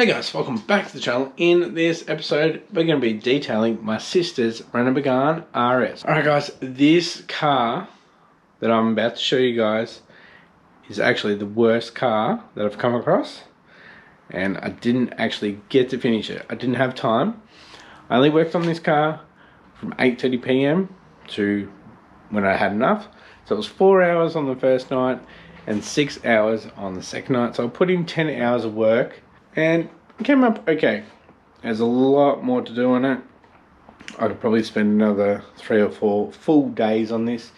Hey guys, welcome back to the channel. In this episode, we're going to be detailing my sister's Renault Megane RS. Alright guys, this car that I'm about to show you guys is actually the worst car that I've come across. And I didn't actually get to finish it. I didn't have time. I only worked on this car from 8:30 p.m. to when I had enough. So it was 4 hours on the first night and 6 hours on the second night. So I put in 10 hours of work. And it came up okay. There's a lot more to do on it. I could probably spend another 3 or 4 full days on this.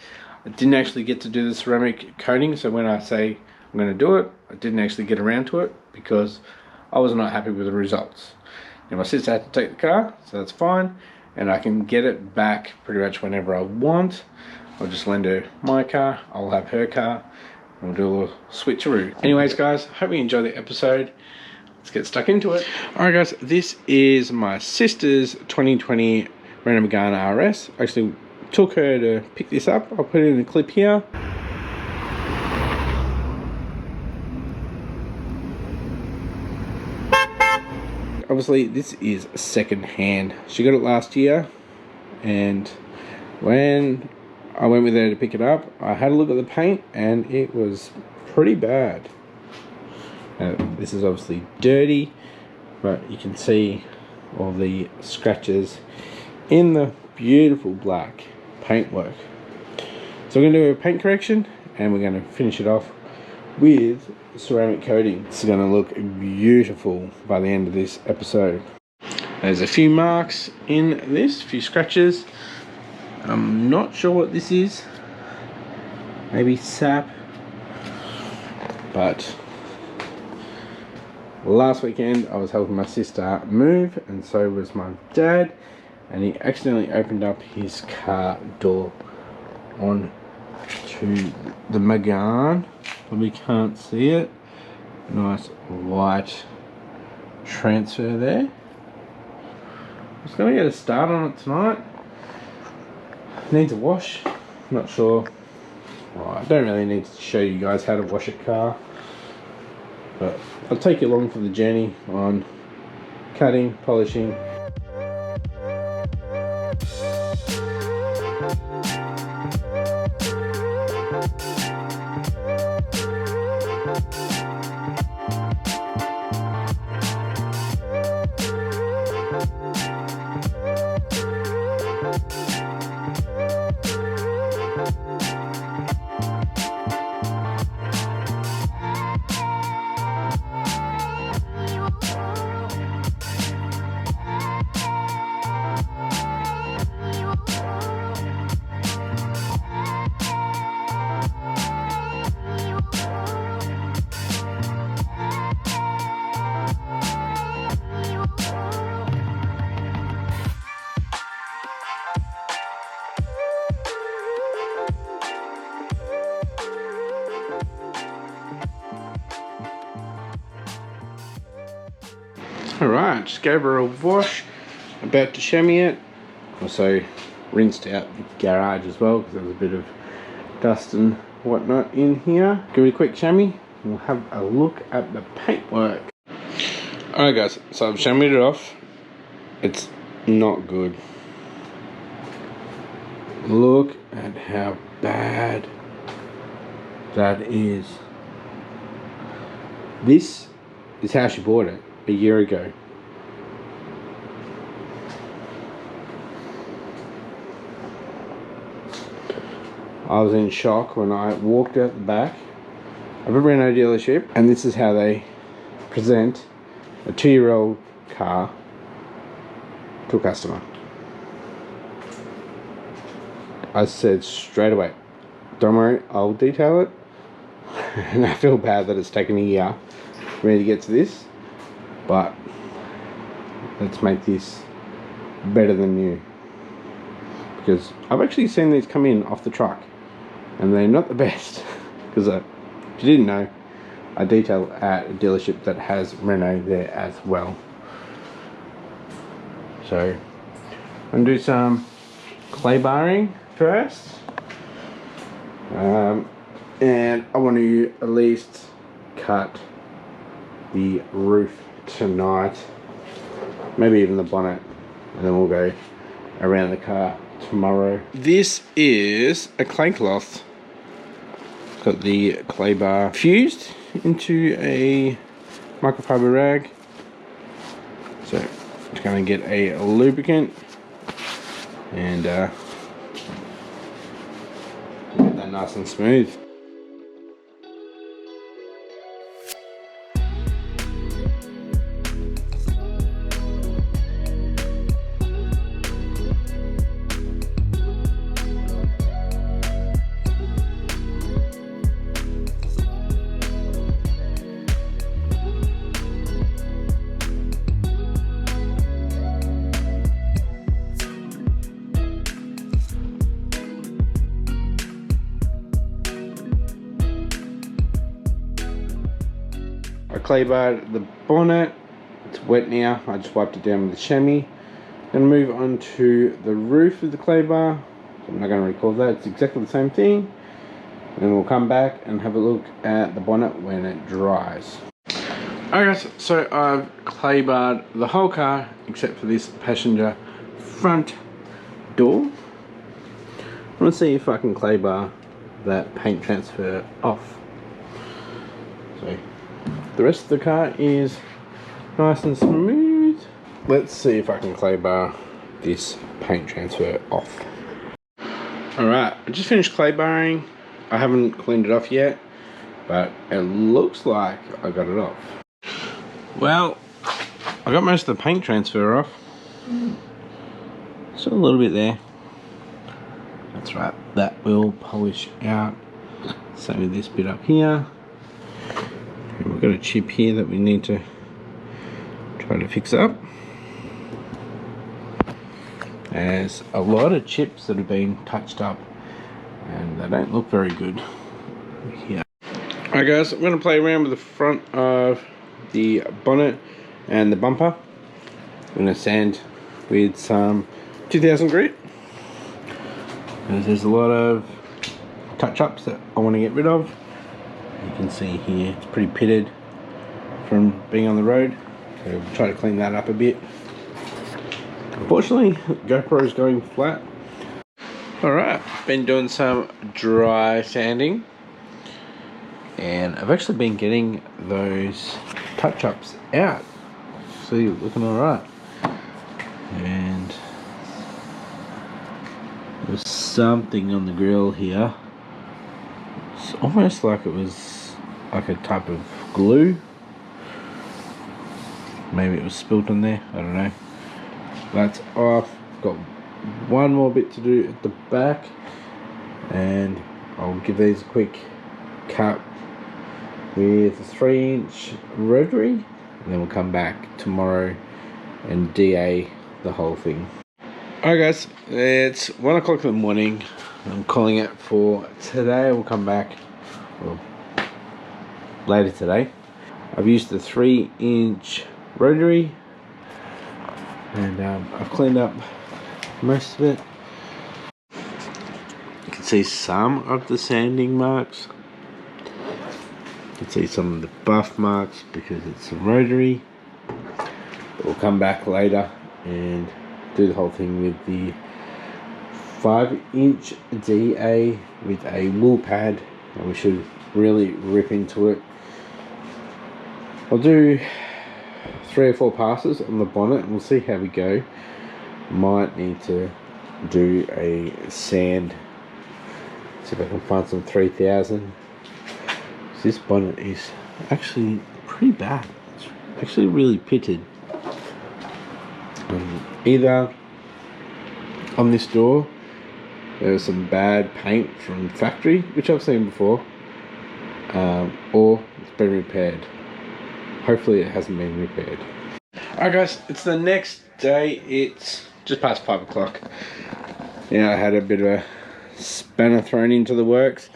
I didn't actually get to do the ceramic coating, so when I say I'm going to do it, I didn't actually get around to it because I was not happy with the results. And my sister had to take the car, so that's fine, and I can get it back pretty much whenever I want. I'll just lend her my car, I'll have her car, and we'll do a little switcheroo. Anyways guys, hope you enjoy the episode. Let's get stuck into it. Alright guys, this is my sister's 2020 Renault Megane RS. I actually took her to pick this up. I'll put it in the clip here. Obviously this is second hand. She got it last year, and when I went with her to pick it up, I had a look at the paint and it was pretty bad. This is obviously dirty, but you can see all the scratches in the beautiful black paintwork. So we're going to do a paint correction and we're going to finish it off with ceramic coating. It's going to look beautiful by the end of this episode. There's a few marks in this, a few scratches. I'm not sure what this is. Maybe sap, but last weekend I was helping my sister move, and so was my dad, and he accidentally opened up his car door on to the Megane. Probably can't see it. Nice white transfer there. I was going to get a start on it tonight. Needs a wash. Not sure. Well, I don't really need to show you guys how to wash a car, but I'll take you along for the journey on cutting, polishing. Alright, just gave her a wash, about to chamois it. Also rinsed out the garage as well because there was a bit of dust and whatnot in here. Give it a quick chamois and we'll have a look at the paintwork. Alright guys, so I've chamoised it off. It's not good. Look at how bad that is. This is how she bought it a year ago. I was in shock when I walked out the back of a Renault dealership, and this is how they present a 2-year-old car to a customer. I said straight away, don't worry, I'll detail it. And I feel bad that it's taken a year for me to get to this, but let's make this better than new, because I've actually seen these come in off the truck and they're not the best. Because if you didn't know, I detail at a dealership that has Renault there as well. So I'm going to do some clay barring first, and I want to at least cut the roof tonight, maybe even the bonnet, and then we'll go around the car tomorrow. This is a clay cloth. Got the clay bar fused into a microfiber rag, so it's going to get a lubricant and get that nice and smooth. I clay barred the bonnet. It's wet now. I just wiped it down with the chamois. Gonna move on to the roof of the clay bar. I'm not gonna recall that. It's exactly the same thing. And then we'll come back and have a look at the bonnet when it dries. Alright guys, so I've clay barred the whole car except for this passenger front door. I want to see if I can clay bar that paint transfer off. So the rest of the car is nice and smooth. Let's see if I can clay bar this paint transfer off. Alright, I just finished clay barring. I haven't cleaned it off yet, but it looks like I got it off. Well, I got most of the paint transfer off. Still a little bit there. That's right, that will polish out. Same with this bit up here. And we've got a chip here that we need to try to fix up. There's a lot of chips that have been touched up and they don't look very good here. Alright guys, I'm going to play around with the front of the bonnet and the bumper. I'm going to sand with some 2000 grit. There's a lot of touch-ups that I want to get rid of. You can see here it's pretty pitted from being on the road, so we'll try to clean that up a bit. Unfortunately, GoPro is going flat. Alright, been doing some dry sanding and I've actually been getting those touch-ups out. See, looking alright. And there's something on the grill here. It's almost like it was like a type of glue. Maybe it was spilt on there, I don't know. That's off. Got one more bit to do at the back and I'll give these a quick cut with a 3-inch rotary and then we'll come back tomorrow and DA the whole thing. Alright guys, it's 1 o'clock in the morning. I'm calling it for today. We'll come back later today. I've used the 3-inch rotary and I've cleaned up most of it. You can see some of the sanding marks. You can see some of the buff marks because it's a rotary. But we'll come back later and do the whole thing with the 5-inch DA with a wool pad, and we should really rip into it. I'll do 3 or 4 passes on the bonnet and we'll see how we go. Might need to do a sand, see if I can find some 3000. This bonnet is actually pretty bad. It's actually really pitted. Either on this door there was some bad paint from factory, which I've seen before, or it's been repaired. Hopefully it hasn't been repaired. Alright guys, it's the next day. It's just past 5 o'clock. Yeah, I had a bit of a spanner thrown into the works.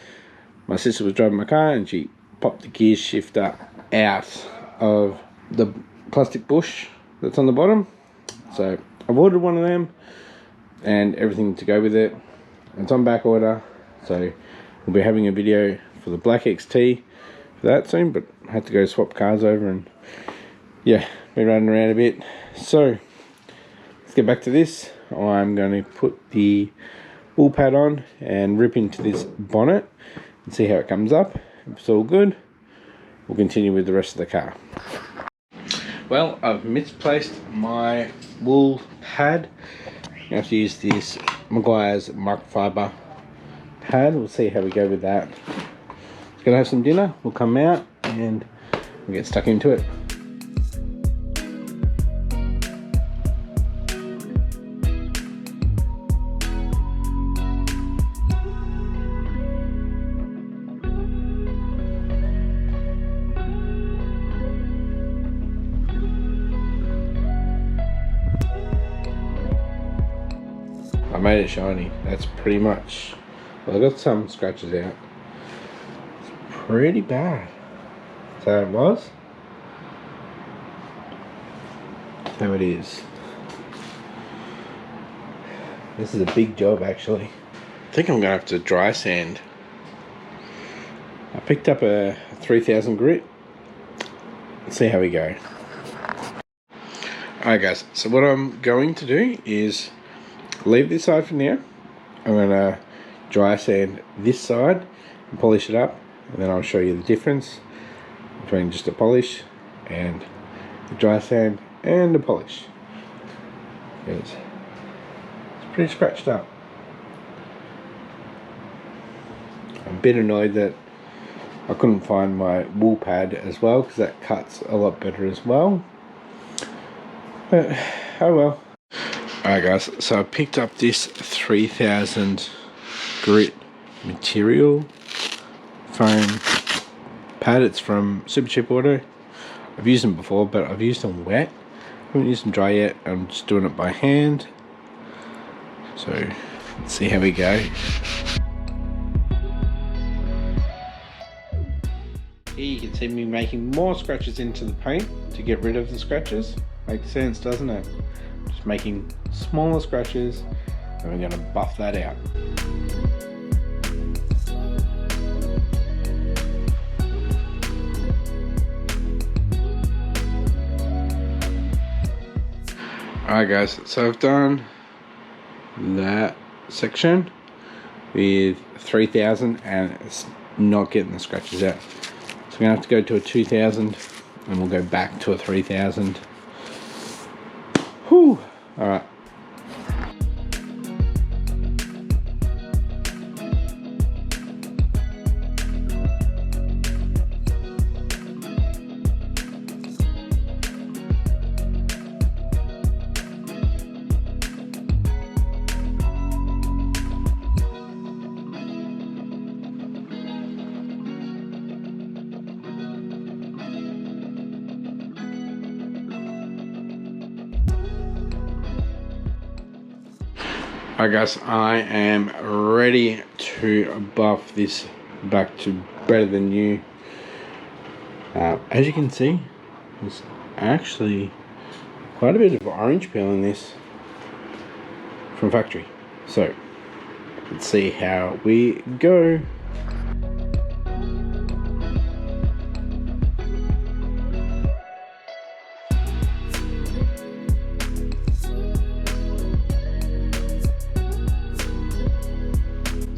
My sister was driving my car and she popped the gear shifter out of the plastic bush that's on the bottom. So I've ordered one of them and everything to go with it. It's on back order, so we'll be having a video for the black XT for that soon, but I had to go swap cars over and yeah, been running around a bit. So let's get back to this. I'm going to put the bull pad on and rip into this bonnet and see how it comes up. If it's all good, we'll continue with the rest of the car. Well, I've misplaced my wool pad. I have to use this Maguire's microfiber pad. We'll see how we go with that. It's gonna have some dinner. We'll come out and we'll get stuck into it. I made it shiny. That's pretty much. Well, I got some scratches out. It's pretty bad. So it was. So it is. This is a big job actually. I think I'm gonna have to dry sand. I picked up a 3000 grit. Let's see how we go. Alright guys, so what I'm going to do is leave this side for now. I'm going to dry sand this side and polish it up, and then I'll show you the difference between just a polish and the dry sand and the polish. It's pretty scratched up. I'm a bit annoyed that I couldn't find my wool pad as well, because that cuts a lot better as well. But oh well. Alright guys, so I picked up this 3000 grit material foam pad. It's from Super Cheap Auto. I've used them before, but I've used them wet. I haven't used them dry yet. I'm just doing it by hand. So let's see how we go. Here you can see me making more scratches into the paint to get rid of the scratches. Makes sense, doesn't it? Just making smaller scratches, and we're going to buff that out. Alright guys, so I've done that section with 3000 and it's not getting the scratches out. So I'm going to have to go to a 2000 and we'll go back to a 3000. Whew! Alright. Alright guys, I am ready to buff this back to better than new. As you can see, there's actually quite a bit of orange peel in this from factory. So let's see how we go.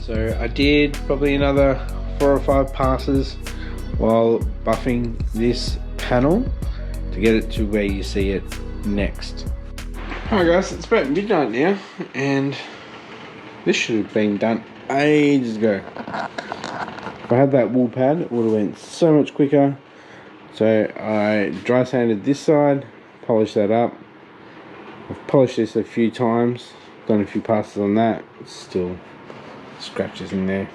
So I did probably another 4 or 5 passes while buffing this panel to get it to where you see it next. Alright guys, it's about midnight now and this should have been done ages ago. If I had that wool pad, it would have went so much quicker. So I dry sanded this side, polished that up. I've polished this a few times, done a few passes on that. It's still scratches in there.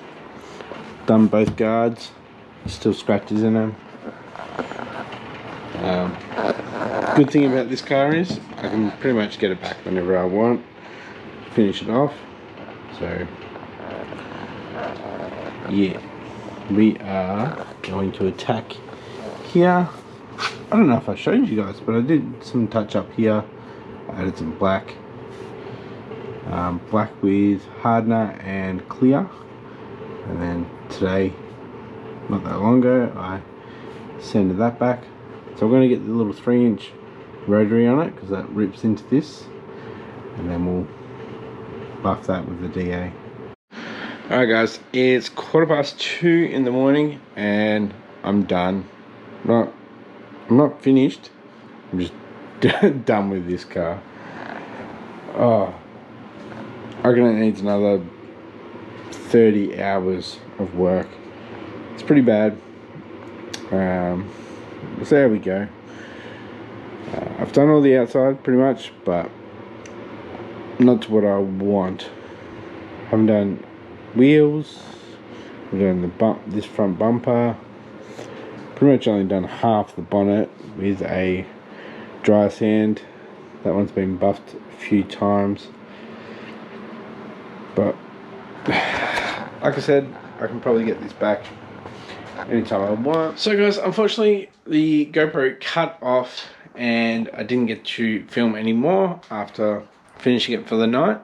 Done both guards, still scratches in them. Good thing about this car is I can pretty much get it back whenever I want, finish it off. So yeah, we are going to attack here. I don't know if I showed you guys, but I did some touch up here. I added some black with hardener and clear, and then today, not that long ago, I sanded that back, So we're going to get the little 3-inch rotary on it because that rips into this, and then we'll buff that with the DA. Alright guys, it's 2:15 in the morning and I'm done. I'm not finished, I'm just done with this car. Oh, I reckon it needs another 30 hours of work. It's pretty bad. We'll see how we go. I've done all the outside pretty much, but not to what I want. Haven't done wheels. We've done this front bumper. Pretty much only done half the bonnet with a dry sand. That one's been buffed a few times, but like I said, I can probably get this back anytime I want. So guys, unfortunately the GoPro cut off and I didn't get to film anymore after finishing it for the night.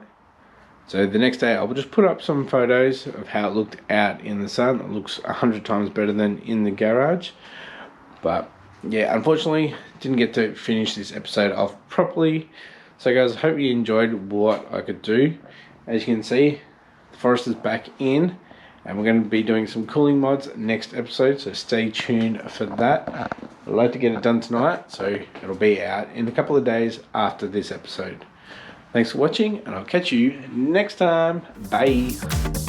So the next day I will just put up some photos of how it looked out in the sun. It looks 100 times better than in the garage. But yeah, unfortunately didn't get to finish this episode off properly. So guys, I hope you enjoyed what I could do. As you can see, the forest is back in, and we're going to be doing some cooling mods next episode, so stay tuned for that. I'd like to get it done tonight, so it'll be out in a couple of days after this episode. Thanks for watching, and I'll catch you next time. Bye.